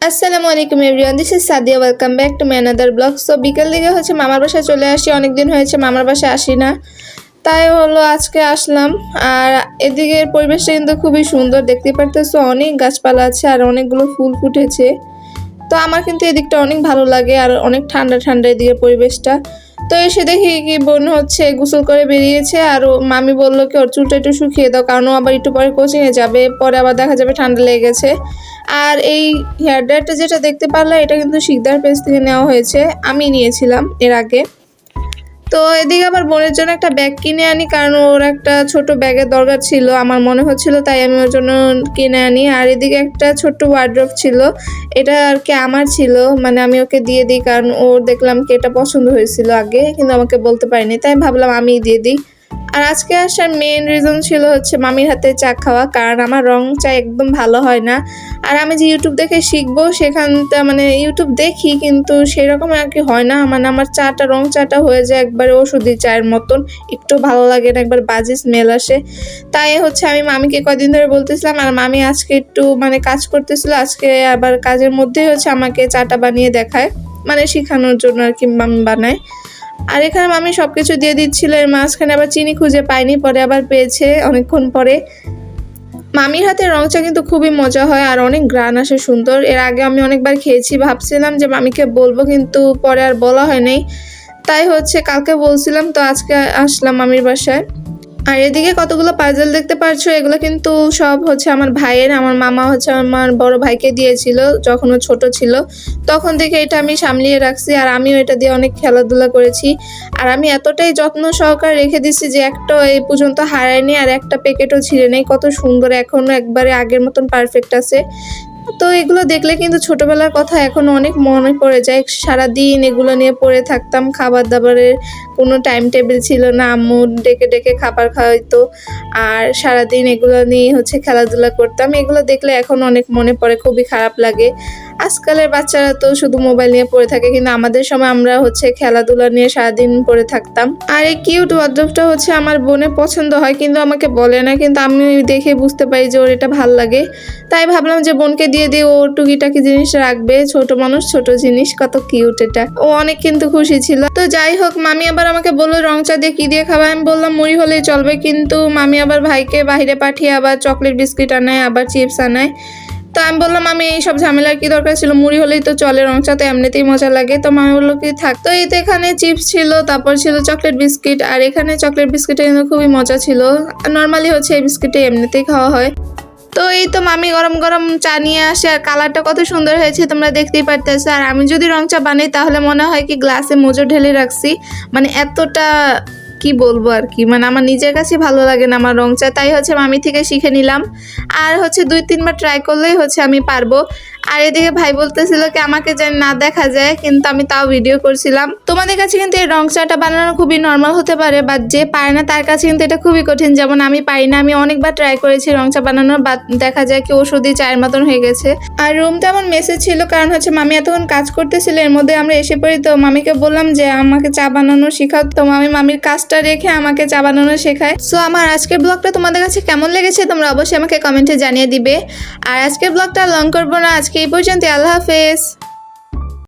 আসসালামু আলাইকুম everyone, this is Sadia. Welcome back to my another blog. So বিকেল দিকে মামার বাসায় চলে আসি, অনেকদিন হয়েছে মামার বাসায় আসি না, তাই হলো আজকে আসলাম। আর এদিকের পরিবেশটা কিন্তু খুবই সুন্দর, দেখতে পারতেছো অনেক গাছপালা আছে আর অনেকগুলো ফুল ফুটেছে। তো আমার কিন্তু এদিকটা অনেক ভালো লাগে আর অনেক ঠান্ডা ঠান্ডা এদিকের পরিবেশটা। তো এসে দেখি কি বোন গোসল করে বেরিয়েছে, আর মামি বললো কি ওর চুলটা একটু শুকিয়ে দাও, কারণ ও আবার একটু পরে কোচিংয়ে যাবে, পরে আবার দেখা যাবে ঠান্ডা লেগে গেছে। আর এই হেয়ার ড্রায়ারটা যেটা দেখতে পারলে, এটা কিন্তু শিকদার পেজ থেকে নেওয়া হয়েছে, আমি নিয়েছিলাম এর আগে। তো এদিকে আবার বোনের জন্য একটা ব্যাগ কিনে আনি, কারণ ওর একটা ছোট ব্যাগের দরকার ছিল, আমার মনে হচ্ছিল, তাই আমি ওর জন্য কিনে আনি। আর এদিকে একটা ছোট্ট ওয়ার্ড্রোব ছিল, এটা আর কি আমার ছিল, মানে আমি ওকে দিয়ে দিই, কারণ ওর দেখলাম কি এটা পছন্দ হয়েছিল আগে, কিন্তু আমাকে বলতে পারিনি, তাই ভাবলাম আমি দিয়ে দিই। আর আজকে আসার মেইন রিজন ছিল মামির হাতে চা খাওয়া, কারণ আমার রং চা একদম ভালো হয় না। আর আমি যে ইউটিউব দেখে শিখবো, সেখানটা মানে ইউটিউব দেখি, কিন্তু সেরকম আর কি হয় না, মানে আমার চাটা রং চাটা হয়ে যায় একবারে ওষুধি চায়ের মতন, একটু ভালো লাগে না, একবার বাজে স্মেল আসে। তাই আমি মামিকে কদিন ধরে বলতেছিলাম, আর মামি আজকে একটু মানে কাজ করতেছিল, আজকে আবার কাজের মধ্যেই আমাকে চাটা বানিয়ে দেখায়, মানে শেখানোর জন্য আর কি মামি বানায়। আর এখানে মামি সবকিছু দিয়ে দিচ্ছিল, এর মাঝখানে আবার চিনি খুঁজে পাইনি, পরে আবার পেয়েছে অনেকক্ষণ পরে। মামির হাতে রং চা কিন্তু খুবই মজা হয় আর অনেক গ্রান আসে সুন্দর। এর আগে আমি অনেকবার খেয়েছি, ভাবছিলাম যে মামিকে বলবো, কিন্তু পরে আর বলা হয় নাই, তাই কালকে বলছিলাম। তো আজকে আসলাম মামির বাসায়। আর এদিকে কতগুলো পাজল দেখতে পাচ্ছ, এগুলো কিন্তু সব আমার ভাইয়ের। আমার মামা আমার বড় ভাইকে দিয়েছিল যখন ও ছোট ছিল, তখন থেকে এটা আমি সামলিয়ে রাখছি, আর আমিও এটা দিয়ে অনেক খেলাধুলা করেছি। আর আমি এতটাই যত্ন সহকারে রেখে দিছি যে একটা এই পর্যন্ত হারায়নি, আর একটা প্যাকেটও ছিঁড়ে নেই, কত সুন্দর, এখনো একবারে আগের মতন পারফেক্ট আছে। তো এগুলো দেখলে কিন্তু ছোটবেলার কথা এখন অনেক মনে পড়ে যায়, সারাদিন এগুলো নিয়ে পড়ে থাকতাম, খাবার দাবারের কোনো টাইম টেবিল ছিল না, আম্মু ডেকে ডেকে খাবার খাওয়াইতো, আর সারাদিন এগুলো নিয়ে খেলাধুলা করতাম। এগুলো দেখলে এখন অনেক মনে পড়ে, খুবই খারাপ লাগে। আজকালের বাচ্চারা তো শুধু মোবাইল নিয়ে পড়ে থাকে, কিন্তু আমাদের সময় আমরা খেলাধুলা নিয়ে সারাদিন পড়ে থাকতাম। আর এই কিউট ওয়ার্ড্রোবটা আমার বোনের পছন্দ হয়, কিন্তু আমাকে বলে না, কিন্তু আমি দেখে বুঝতে পারি যে ওর এটা ভাল লাগে, তাই ভাবলাম যে বোনকে দিয়ে দিয়ে ও টুকিটাকি জিনিস রাখবে, ছোট মানুষ ছোট জিনিস, কত কিউট এটা। ও অনেক কিন্তু খুশি ছিল। তো যাই হোক, মামি আবার আমাকে বললো রং চা দিয়ে কি দিয়ে খাবে, আমি বললাম মুড়ি হলেই চলবে, কিন্তু মামি আবার ভাইকে বাইরে পাঠিয়ে আবার চকলেট বিস্কিট আনায়, আবার চিপস আনায়। তো আমি বললাম আমি এইসব ঝামেলার কি দরকার ছিল, মুড়ি হলেই তো চলে, রং চা তো এমনিতেই মজা লাগে। তো মামি বললো কি থাক। তো এই তো এখানে চিপস ছিল, তারপর ছিল চকলেট বিস্কিট, আর এখানে চকলেট বিস্কিটে কিন্তু খুবই মজা ছিল। নর্মালি এই বিস্কিটে এমনিতেই খাওয়া হয়। তো এই তো মামি গরম গরম চা নিয়ে আসে, আর কালারটা কত সুন্দর হয়েছে তোমরা দেখতেই পারতেছো। আর আমি যদি রং চা বানাই, তাহলে মনে হয় কি গ্লাসে মোজো ঢেলে রাখছি, মানে এতটা কি বলবো আর কি, মানে আমার নিজের কাছে ভালো লাগে না আমার রং চা, তাই মামি থেকে শিখে নিলাম। আর 2-3 বার ট্রাই করলেই আমি পারবো। আর এদিকে ভাই বলতেছিল কি আমাকে যেন না দেখা যায়, কিন্তু আমি তাও ভিডিও করছিলাম। তোমাদের কাছে কিন্তু এই রং চাটা বানানো খুবই নর্মাল হতে পারে, বাট যে পারে না তার কাছে কিন্তু এটা খুবই কঠিন। যেমন আমি পারি না, আমি অনেকবার ট্রাই করেছি রং চা বানানোর, বাট দেখা যায় কি ওষুধই চায়ের মতন হয়ে গেছে। আর রুমটা আমার মেসে ছিল, কারণ মামি এতক্ষণ কাজ করতেছিল, এর মধ্যে আমরা এসে পড়ি। তো মামিকে বললাম যে আমাকে চা বানানো শেখাও, তো মামির কাজটা রেখে আমাকে চা বানানো শেখায়। সো আমার আজকের ব্লগটা তোমাদের কাছে কেমন লেগেছে তোমরা অবশ্যই আমাকে কমেন্টে জানিয়ে দিবে। আর আজকের ব্লগটা লং করবো না, আজকে এই পর্যন্ত। আল্লাহ হাফেজ।